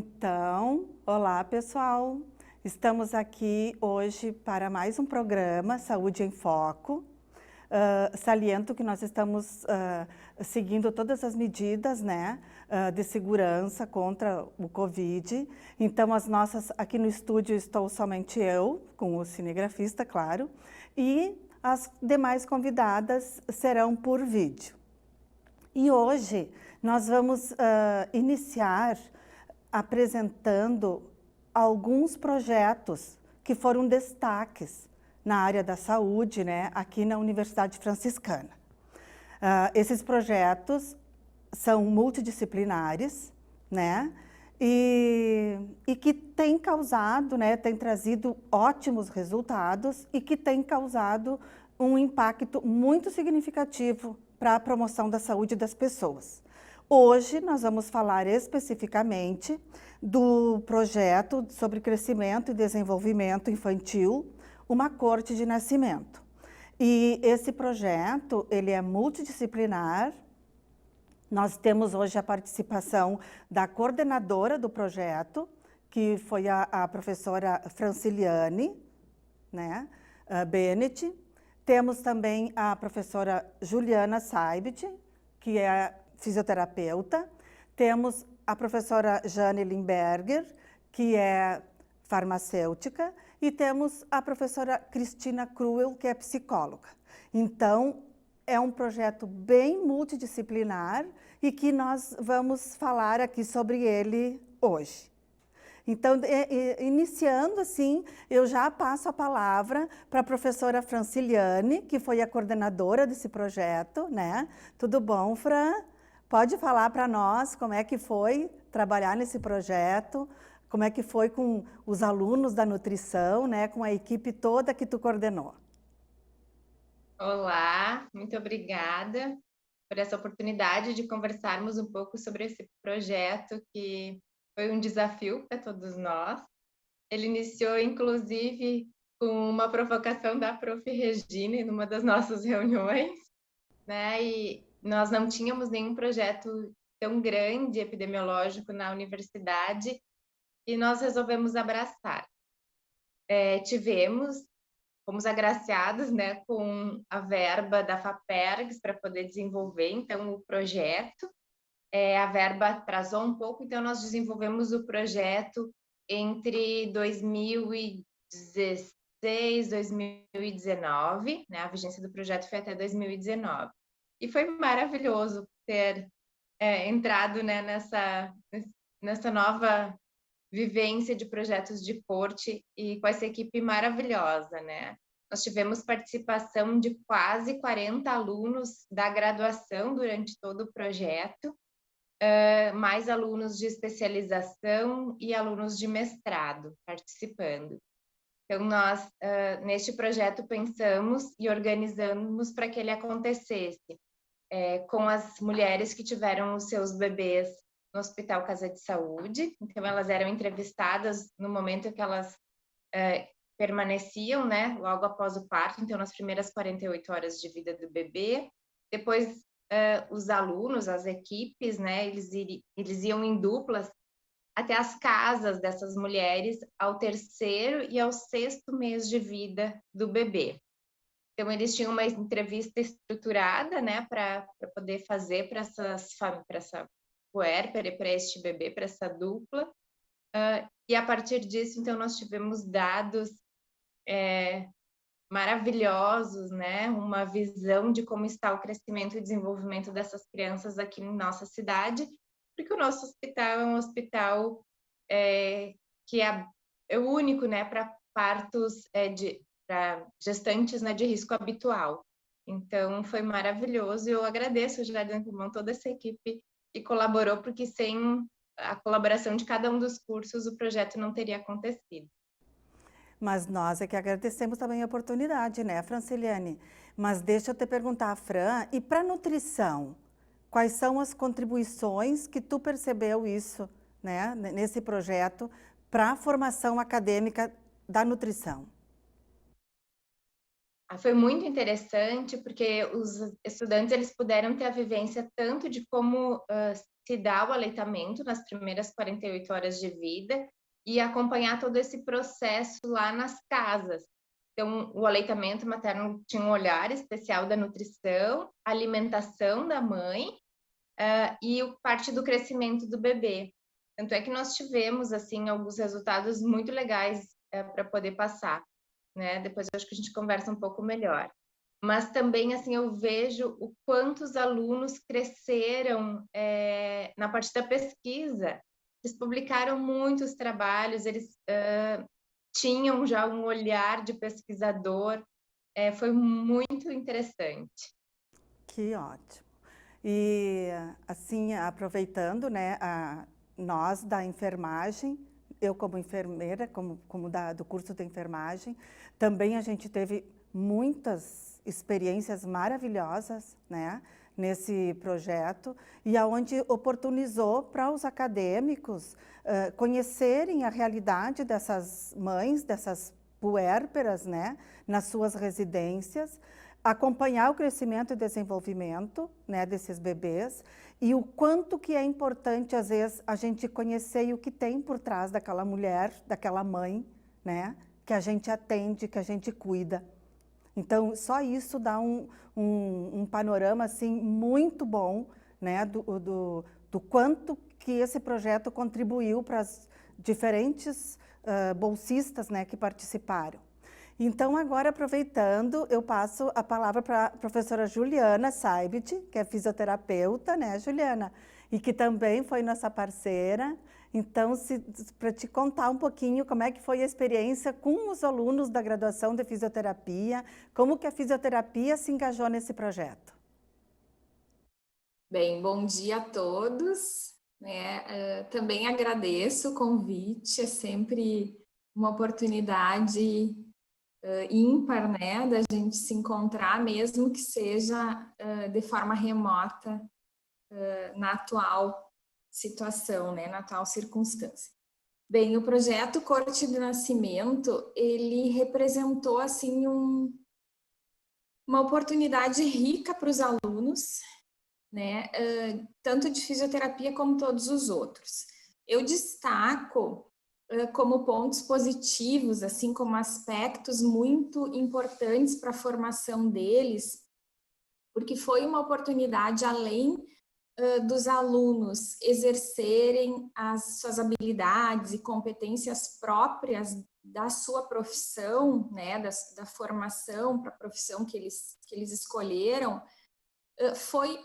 Então, olá pessoal, estamos aqui hoje para mais um programa Saúde em Foco. Saliento que nós estamos seguindo todas as medidas, né, de segurança contra o Covid. Então, aqui no estúdio estou somente eu, com o cinegrafista, claro, e as demais convidadas serão por vídeo. E hoje nós vamos iniciar apresentando alguns projetos que foram destaques na área da saúde, né, aqui na Universidade Franciscana. Esses projetos são multidisciplinares, né, e que têm causado, né, têm trazido ótimos resultados e que têm causado um impacto muito significativo para a promoção da saúde das pessoas. Hoje nós vamos falar especificamente do projeto sobre crescimento e desenvolvimento infantil, uma corte de nascimento. E esse projeto, ele é multidisciplinar. Nós temos hoje a participação da coordenadora do projeto, que foi a professora Franciliane, né, Bennett. Temos também a professora Juliana Saibit, que é fisioterapeuta. Temos a professora Jane Limberger, que é farmacêutica, e temos a professora Cristina Cruel, que é psicóloga. Então, é um projeto bem multidisciplinar e que nós vamos falar aqui sobre ele hoje. Então, iniciando assim, eu já passo a palavra para a professora Franciliane, que foi a coordenadora desse projeto, né? Tudo bom, Fran? Pode falar para nós como é que foi trabalhar nesse projeto, como é que foi com os alunos da nutrição, né? Com a equipe toda que tu coordenou. Olá, muito obrigada por essa oportunidade de conversarmos um pouco sobre esse projeto que foi um desafio para todos nós. Ele iniciou, inclusive, com uma provocação da Prof. Regina em uma das nossas reuniões, né? E nós não tínhamos nenhum projeto tão grande epidemiológico na universidade e nós resolvemos abraçar. Fomos agraciados, né, com a verba da FAPERGS para poder desenvolver, então, o projeto. A verba atrasou um pouco, então nós desenvolvemos o projeto entre 2016 e 2019, né, a vigência do projeto foi até 2019. E foi maravilhoso ter entrado, né, nessa nova vivência de projetos de corte e com essa equipe maravilhosa, né? Nós tivemos participação de quase 40 alunos da graduação durante todo o projeto, mais alunos de especialização e alunos de mestrado participando. Então, nós, neste projeto, pensamos e organizamos para que ele acontecesse com as mulheres que tiveram os seus bebês no Hospital Casa de Saúde. Então, elas eram entrevistadas no momento que elas permaneciam, né, logo após o parto, então, nas primeiras 48 horas de vida do bebê. Depois, os alunos, as equipes, né, eles iam em duplas até as casas dessas mulheres ao 3º e ao 6º mês de vida do bebê. Então, eles tinham uma entrevista estruturada, né, para poder fazer para essa puérpera, para este bebê, para essa dupla. E a partir disso, então, nós tivemos dados maravilhosos, né, uma visão de como está o crescimento e desenvolvimento dessas crianças aqui em nossa cidade, porque o nosso hospital é um hospital que é o único, né, para partos para gestantes, né, de risco habitual. Então, foi maravilhoso e eu agradeço já de antemão toda essa equipe que colaborou, porque sem a colaboração de cada um dos cursos o projeto não teria acontecido. Mas nós é que agradecemos também a oportunidade, né, Franciliane? Mas deixa eu te perguntar, Fran, e para a nutrição, quais são as contribuições que tu percebeu isso, né, nesse projeto para a formação acadêmica da nutrição? Foi muito interessante, porque os estudantes eles puderam ter a vivência tanto de como se dá o aleitamento nas primeiras 48 horas de vida e acompanhar todo esse processo lá nas casas. Então, o aleitamento materno tinha um olhar especial da nutrição, alimentação da mãe, e parte do crescimento do bebê. Tanto é que nós tivemos, assim, alguns resultados muito legais para poder passar, né? Depois eu acho que a gente conversa um pouco melhor. Mas também, assim, eu vejo o quanto os alunos cresceram na parte da pesquisa. Eles publicaram muitos trabalhos, eles tinham já um olhar de pesquisador, foi muito interessante. Que ótimo. E, assim, aproveitando, né, nós da enfermagem, eu como enfermeira, do curso de enfermagem, também a gente teve muitas experiências maravilhosas, né, nesse projeto, e aonde oportunizou para os acadêmicos conhecerem a realidade dessas mães, dessas puérperas, né, nas suas residências, acompanhar o crescimento e desenvolvimento, né, desses bebês, e o quanto que é importante, às vezes, a gente conhecer o que tem por trás daquela mulher, daquela mãe, né, que a gente atende, que a gente cuida. Então, só isso dá um panorama, assim, muito bom, né, do quanto que esse projeto contribuiu para as diferentes bolsistas, né, que participaram. Então, agora, aproveitando, eu passo a palavra para a professora Juliana Saibit, que é fisioterapeuta, né, Juliana? E que também foi nossa parceira. Então, para te contar um pouquinho como é que foi a experiência com os alunos da graduação de fisioterapia, como que a fisioterapia se engajou nesse projeto. Bem, bom dia a todos. Também agradeço o convite, é sempre uma oportunidade ímpar, né, da gente se encontrar, mesmo que seja de forma remota na atual situação, né, na atual circunstância. Bem, o projeto Corte de Nascimento, ele representou, assim, uma oportunidade rica para os alunos, né, tanto de fisioterapia como todos os outros. Eu destaco como pontos positivos, assim como aspectos muito importantes para a formação deles, porque foi uma oportunidade, além dos alunos exercerem as suas habilidades e competências próprias da sua profissão, né, da formação para a profissão que eles escolheram, foi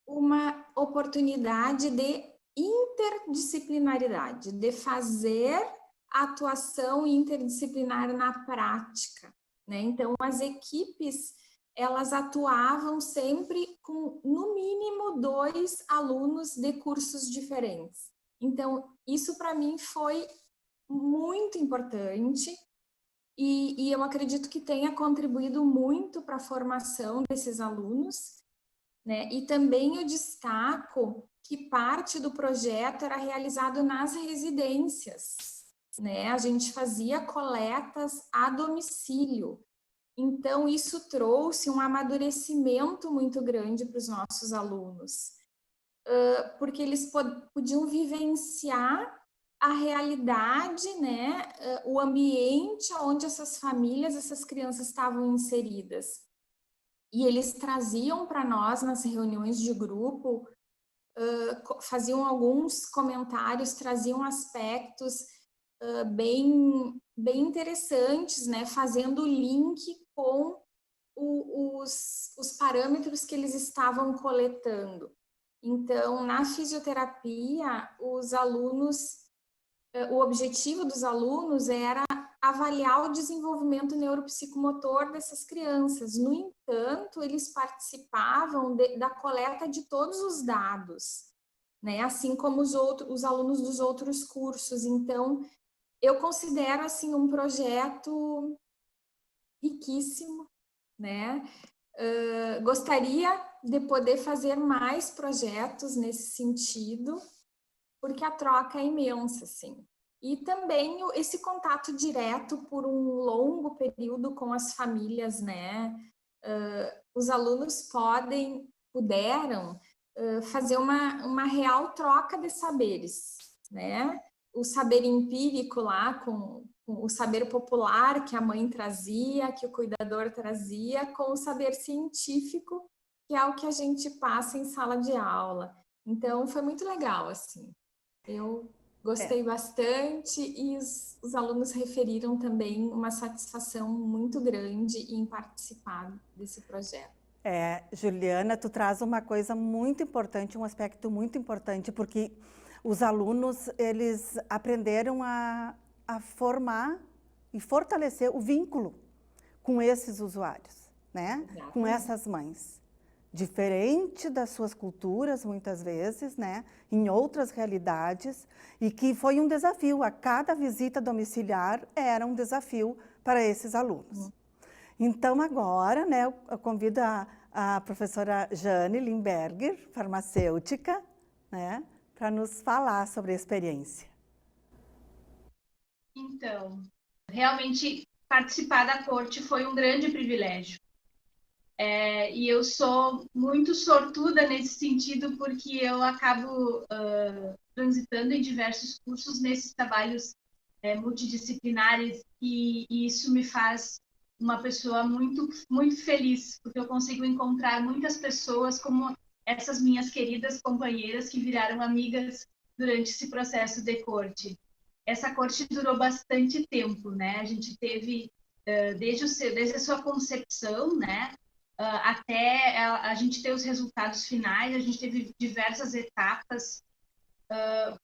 uma oportunidade de interdisciplinaridade, de fazer a atuação interdisciplinar na prática, né? Então, as equipes, elas atuavam sempre com, no mínimo, 2 alunos de cursos diferentes. Então, isso para mim foi muito importante e eu acredito que tenha contribuído muito para a formação desses alunos, né? E também eu destaco que parte do projeto era realizado nas residências, né? A gente fazia coletas a domicílio. Então, isso trouxe um amadurecimento muito grande para os nossos alunos, porque eles podiam vivenciar a realidade, né? O ambiente onde essas famílias, essas crianças estavam inseridas. E eles traziam para nós, nas reuniões de grupo, faziam alguns comentários, traziam aspectos bem interessantes, né? Fazendo o link com os parâmetros que eles estavam coletando. Então, na fisioterapia, os alunos, o objetivo dos alunos era avaliar o desenvolvimento neuropsicomotor dessas crianças. No entanto, eles participavam da coleta de todos os dados, né? Assim como os alunos dos outros cursos. Então, eu considero, assim, um projeto riquíssimo, né? Gostaria de poder fazer mais projetos nesse sentido, porque a troca é imensa, assim. E também esse contato direto por um longo período com as famílias, né? Os alunos puderam fazer uma real troca de saberes, né? O saber empírico lá, com o saber popular que a mãe trazia, que o cuidador trazia, com o saber científico, que é o que a gente passa em sala de aula. Então, foi muito legal, assim. Eu gostei bastante e os alunos referiram também uma satisfação muito grande em participar desse projeto. Juliana, tu traz uma coisa muito importante, um aspecto muito importante, porque os alunos, eles aprenderam a formar e fortalecer o vínculo com esses usuários, né? Exatamente. Com essas mães. Diferente das suas culturas, muitas vezes, né? Em outras realidades, e que foi um desafio. A cada visita domiciliar era um desafio para esses alunos. Então, agora, né, eu convido a professora Jane Limberger, farmacêutica, né, para nos falar sobre a experiência. Então, realmente participar da corte foi um grande privilégio. E eu sou muito sortuda nesse sentido, porque eu acabo transitando em diversos cursos nesses trabalhos multidisciplinares, e isso me faz uma pessoa muito, muito feliz, porque eu consigo encontrar muitas pessoas como essas minhas queridas companheiras que viraram amigas durante esse processo de corte. Essa corte durou bastante tempo, né? A gente teve, desde a sua concepção, né? Até a gente ter os resultados finais, a gente teve diversas etapas.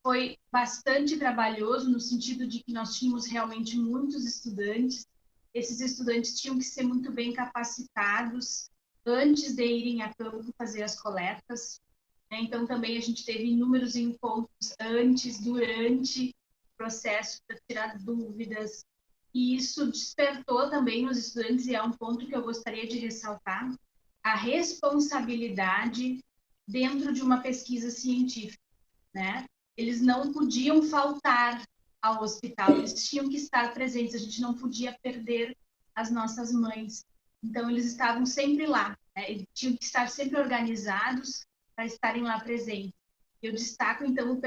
Foi bastante trabalhoso no sentido de que nós tínhamos realmente muitos estudantes. Esses estudantes tinham que ser muito bem capacitados antes de irem a campo fazer as coletas. Então, também a gente teve inúmeros encontros antes, durante o processo para tirar dúvidas. E isso despertou também nos estudantes, e é um ponto que eu gostaria de ressaltar, a responsabilidade dentro de uma pesquisa científica, né? Eles não podiam faltar ao hospital, eles tinham que estar presentes, a gente não podia perder as nossas mães. Então, eles estavam sempre lá, né? Eles tinham que estar sempre organizados para estarem lá presentes. Eu destaco, então,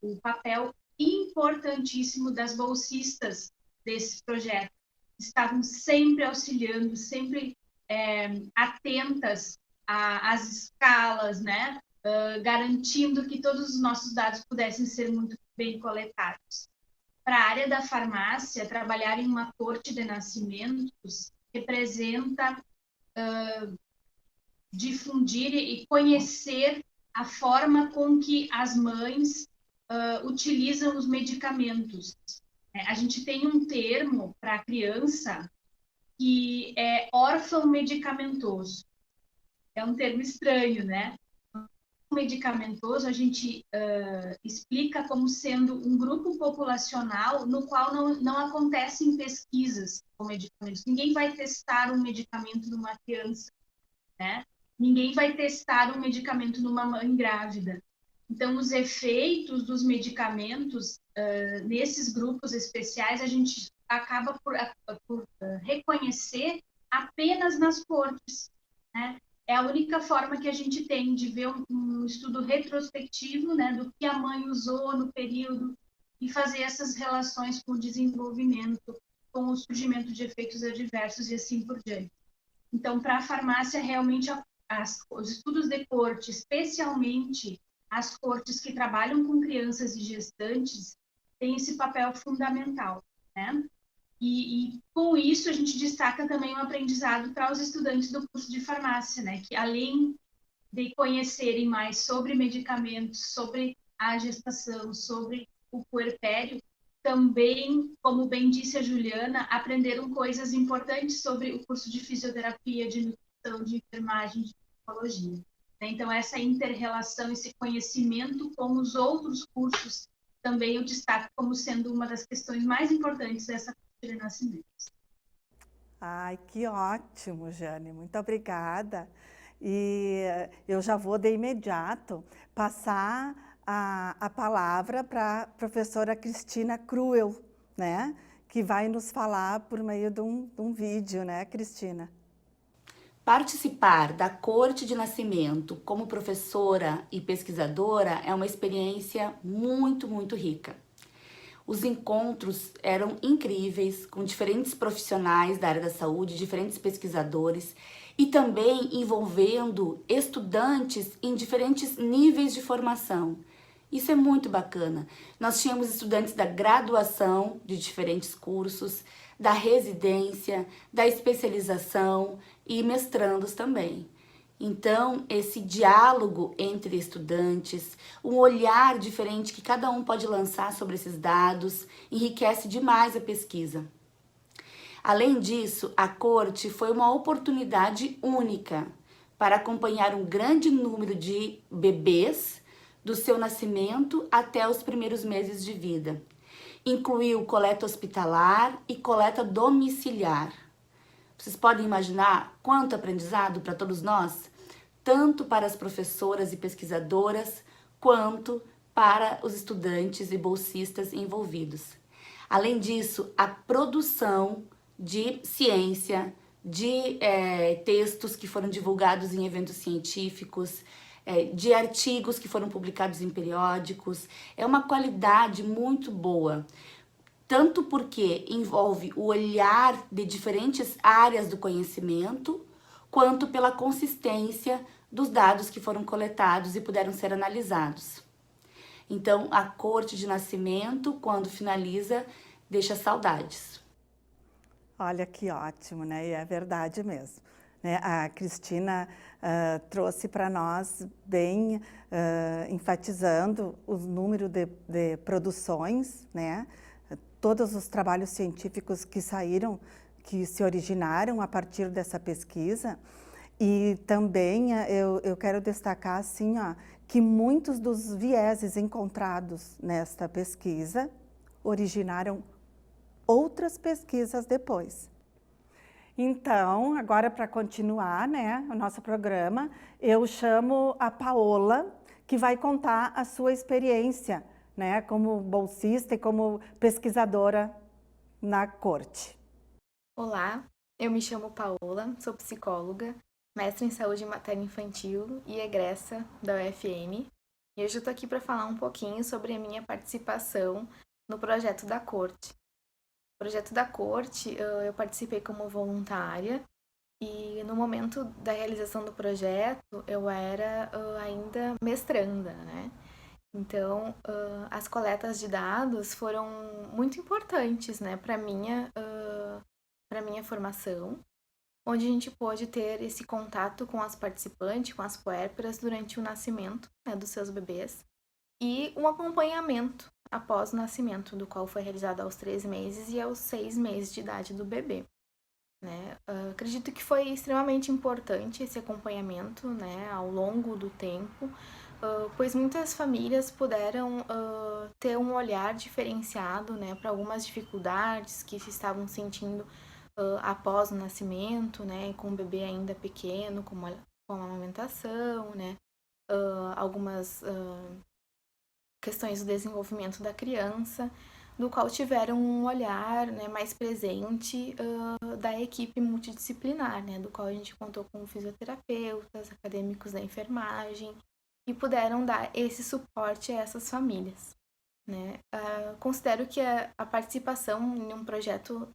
o papel importantíssimo das bolsistas desse projeto. Estavam sempre auxiliando, sempre atentas às escalas, né? Garantindo que todos os nossos dados pudessem ser muito bem coletados. Para a área da farmácia, trabalhar em uma corte de nascimentos representa difundir e conhecer a forma com que as mães utilizam os medicamentos. A gente tem um termo para a criança que é órfão medicamentoso. É um termo estranho, né? Medicamentoso, a gente explica como sendo um grupo populacional no qual não acontecem pesquisas com medicamentos. Ninguém vai testar um medicamento numa criança, né? Ninguém vai testar um medicamento numa mãe grávida. Então, os efeitos dos medicamentos nesses grupos especiais, a gente acaba por reconhecer apenas nas cortes, né? É a única forma que a gente tem de ver um estudo retrospectivo, né, do que a mãe usou no período e fazer essas relações com o desenvolvimento, com o surgimento de efeitos adversos e assim por diante. Então, para a farmácia, realmente, os estudos de corte, especialmente as cortes que trabalham com crianças e gestantes, têm esse papel fundamental, né? E com isso a gente destaca também um aprendizado para os estudantes do curso de farmácia, né? Que além de conhecerem mais sobre medicamentos, sobre a gestação, sobre o puerpério, também, como bem disse a Juliana, aprenderam coisas importantes sobre o curso de fisioterapia, de nutrição, de enfermagem, de psicologia. Então, essa inter-relação, esse conhecimento com os outros cursos, também eu destaco como sendo uma das questões mais importantes dessa de nascimentos. Ai, que ótimo, Jane, muito obrigada. E eu já vou de imediato passar a palavra para a professora Cristina Cruel, né? Que vai nos falar por meio de um vídeo, né, Cristina? Participar da corte de nascimento como professora e pesquisadora é uma experiência muito, muito rica. Os encontros eram incríveis, com diferentes profissionais da área da saúde, diferentes pesquisadores e também envolvendo estudantes em diferentes níveis de formação. Isso é muito bacana. Nós tínhamos estudantes da graduação de diferentes cursos, da residência, da especialização e mestrandos também. Então, esse diálogo entre estudantes, um olhar diferente que cada um pode lançar sobre esses dados, enriquece demais a pesquisa. Além disso, a corte foi uma oportunidade única para acompanhar um grande número de bebês do seu nascimento até os primeiros meses de vida. Incluiu coleta hospitalar e coleta domiciliar. Vocês podem imaginar quanto aprendizado para todos nós? Tanto para as professoras e pesquisadoras, quanto para os estudantes e bolsistas envolvidos. Além disso, a produção de ciência, de textos que foram divulgados em eventos científicos, de artigos que foram publicados em periódicos, é uma qualidade muito boa. Tanto porque envolve o olhar de diferentes áreas do conhecimento, quanto pela consistência dos dados que foram coletados e puderam ser analisados. Então, a corte de nascimento, quando finaliza, deixa saudades. Olha que ótimo, né? E é verdade mesmo. Né? A Cristina trouxe para nós, bem enfatizando o número de produções, né? Todos os trabalhos científicos que saíram, que se originaram a partir dessa pesquisa. E também eu quero destacar assim, ó, que muitos dos vieses encontrados nesta pesquisa originaram outras pesquisas depois. Então, agora para continuar, né, o nosso programa, eu chamo a Paola, que vai contar a sua experiência, né, como bolsista e como pesquisadora na corte. Olá, eu me chamo Paola, sou psicóloga, mestre em saúde materna e infantil e egressa da UFM. E hoje eu estou aqui para falar um pouquinho sobre a minha participação no projeto da corte. O projeto da corte, eu participei como voluntária e no momento da realização do projeto eu era ainda mestranda, né? Então, as coletas de dados foram muito importantes, né, para minha formação, onde a gente pôde ter esse contato com as participantes, com as puérperas, durante o nascimento, né, dos seus bebês, e um acompanhamento após o nascimento, do qual foi realizado aos 3 meses e aos 6 meses de idade do bebê. Né? Acredito que foi extremamente importante esse acompanhamento, né, ao longo do tempo, pois muitas famílias puderam ter um olhar diferenciado, né, para algumas dificuldades que se estavam sentindo após o nascimento, né, com o bebê ainda pequeno, como a amamentação, né, algumas questões do desenvolvimento da criança, do qual tiveram um olhar, né, mais presente da equipe multidisciplinar, né, do qual a gente contou com fisioterapeutas, acadêmicos da enfermagem, e puderam dar esse suporte a essas famílias. Né? Considero que a participação em um projeto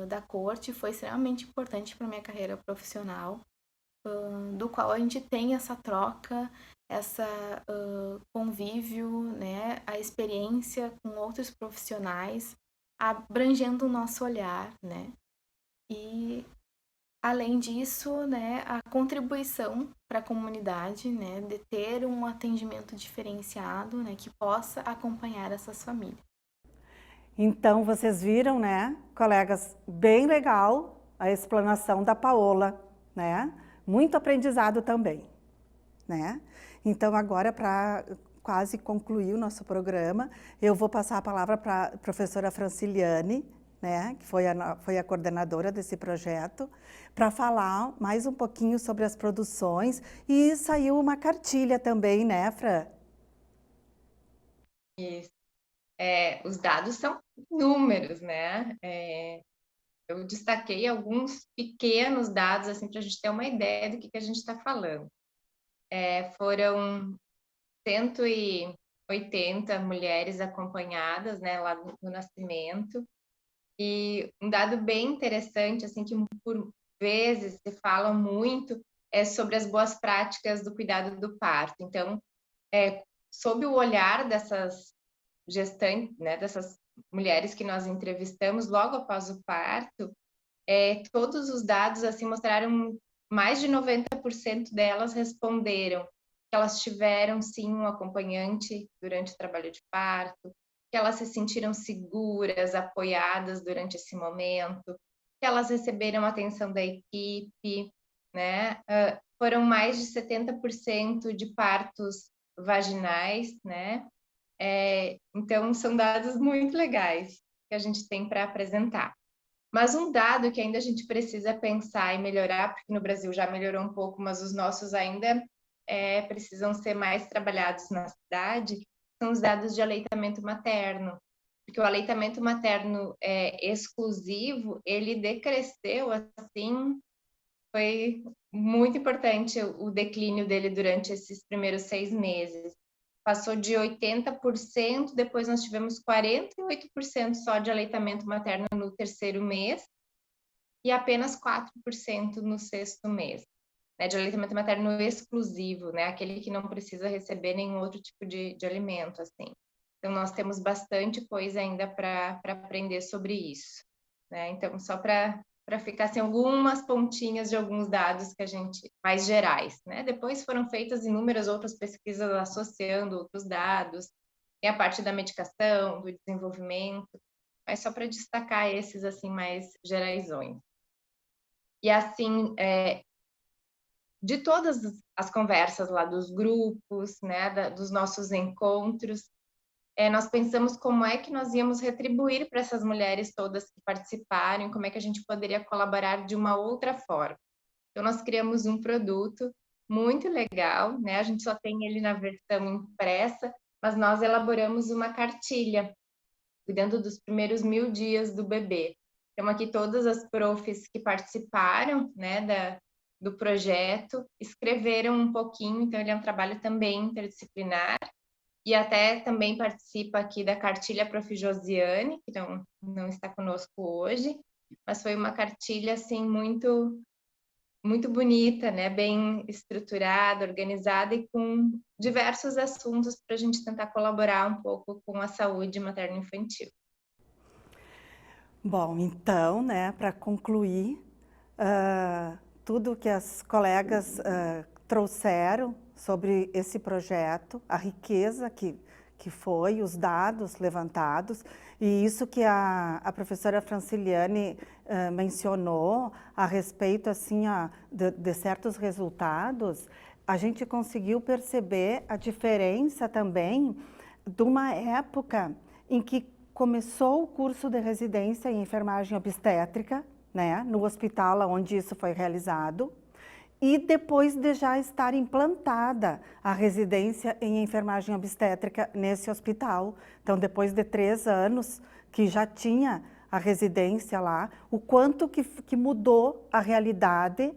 da corte foi extremamente importante para a minha carreira profissional, do qual a gente tem essa troca, essa convívio, né, a experiência com outros profissionais, abrangendo o nosso olhar, né? E, além disso, né, a contribuição para a comunidade, né, de ter um atendimento diferenciado, né, que possa acompanhar essas famílias. Então, vocês viram, né, colegas, bem legal a explanação da Paola, né? Muito aprendizado também, né? Então, agora, para quase concluir o nosso programa, eu vou passar a palavra para a professora Franciliane, né, que foi a coordenadora desse projeto, para falar mais um pouquinho sobre as produções, e saiu uma cartilha também, né, Fran? Isso. Os dados são números, né? Eu destaquei alguns pequenos dados, assim, para a gente ter uma ideia do que a gente está falando. Foram 180 mulheres acompanhadas, né, lá no nascimento. E um dado bem interessante, assim, que por vezes se fala muito, é sobre as boas práticas do cuidado do parto. Então, sob o olhar dessas gestantes, né, dessas mulheres que nós entrevistamos logo após o parto, todos os dados assim mostraram, mais de 90% delas responderam que elas tiveram sim um acompanhante durante o trabalho de parto, que elas se sentiram seguras, apoiadas durante esse momento, que elas receberam atenção da equipe, né? Foram mais de 70% de partos vaginais, né? Então, são dados muito legais que a gente tem para apresentar. Mas um dado que ainda a gente precisa pensar e melhorar, porque no Brasil já melhorou um pouco, mas os nossos ainda precisam ser mais trabalhados na cidade, são os dados de aleitamento materno. Porque o aleitamento materno exclusivo, ele decresceu, assim, foi muito importante o declínio dele durante esses primeiros 6 meses. Passou de 80%, depois nós tivemos 48% só de aleitamento materno no 3º mês e apenas 4% no 6º mês, né, de aleitamento materno exclusivo, né, aquele que não precisa receber nenhum outro tipo de alimento, assim. Então, nós temos bastante coisa ainda para aprender sobre isso, né? Então, só para ficar assim, algumas pontinhas de alguns dados que a gente, mais gerais, né? Depois foram feitas inúmeras outras pesquisas associando outros dados, tem a parte da medicação, do desenvolvimento, mas só para destacar esses assim mais geraisões. E assim, de todas as conversas lá dos grupos, né, dos nossos encontros, nós pensamos como é que nós íamos retribuir para essas mulheres todas que participaram, como é que a gente poderia colaborar de uma outra forma. Então, nós criamos um produto muito legal, né? A gente só tem ele na versão impressa, mas nós elaboramos uma cartilha, cuidando dos primeiros 1000 dias do bebê. Então, aqui todas as profs que participaram, né, do projeto, escreveram um pouquinho, então ele é um trabalho também interdisciplinar, e até também participa aqui da cartilha Prof. Josiane, que não está conosco hoje, mas foi uma cartilha, assim, muito, muito bonita, né? Bem estruturada, organizada e com diversos assuntos para a gente tentar colaborar um pouco com a saúde materno-infantil. Bom, então, né, para concluir, tudo que as colegas trouxeram sobre esse projeto, a riqueza que foi, os dados levantados, e isso que a professora Franciliane mencionou a respeito assim, de certos resultados, a gente conseguiu perceber a diferença também de uma época em que começou o curso de residência em enfermagem obstétrica, né, no hospital onde isso foi realizado, e depois de já estar implantada a residência em enfermagem obstétrica nesse hospital. Então, depois de 3 anos que já tinha a residência lá, o quanto que mudou a realidade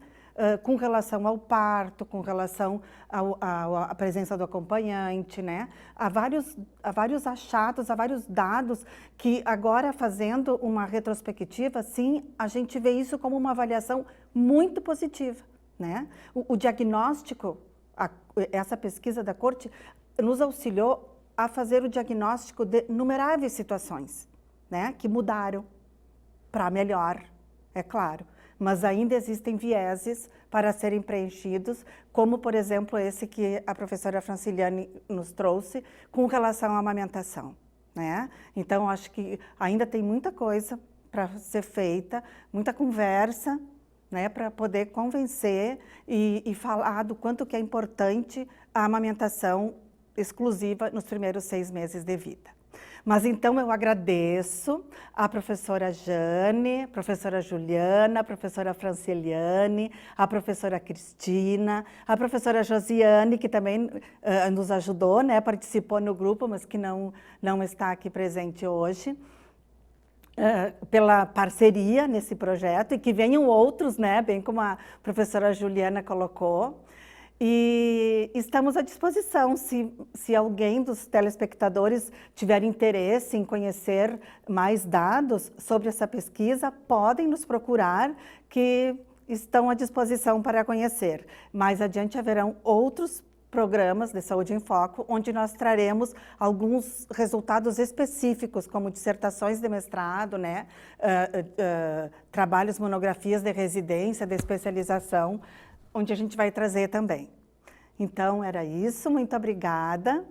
com relação ao parto, com relação à presença do acompanhante, né? Há vários achados, há vários dados que agora, fazendo uma retrospectiva, sim, a gente vê isso como uma avaliação muito positiva, né? O diagnóstico, essa pesquisa da Corte nos auxiliou a fazer o diagnóstico de inumeráveis situações, né? Que mudaram para melhor, é claro. Mas ainda existem vieses para serem preenchidos, como, por exemplo, esse que a professora Franciliane nos trouxe, com relação à amamentação, né? Então, acho que ainda tem muita coisa para ser feita, muita conversa, né, para poder convencer e falar do quanto que é importante a amamentação exclusiva nos primeiros 6 meses de vida. Mas então eu agradeço a professora Jane, a professora Juliana, a professora Franciliane, a professora Cristina, a professora Josiane, que também nos ajudou, né, participou no grupo, mas que não está aqui presente hoje. pela parceria nesse projeto e que venham outros, né, bem como a professora Juliana colocou. E estamos à disposição, se alguém dos telespectadores tiver interesse em conhecer mais dados sobre essa pesquisa, podem nos procurar, que estão à disposição para conhecer. Mais adiante haverão outros programas de Saúde em Foco, onde nós traremos alguns resultados específicos, como dissertações de mestrado, né? Trabalhos, monografias de residência, de especialização, onde a gente vai trazer também. Então, era isso. Muito obrigada.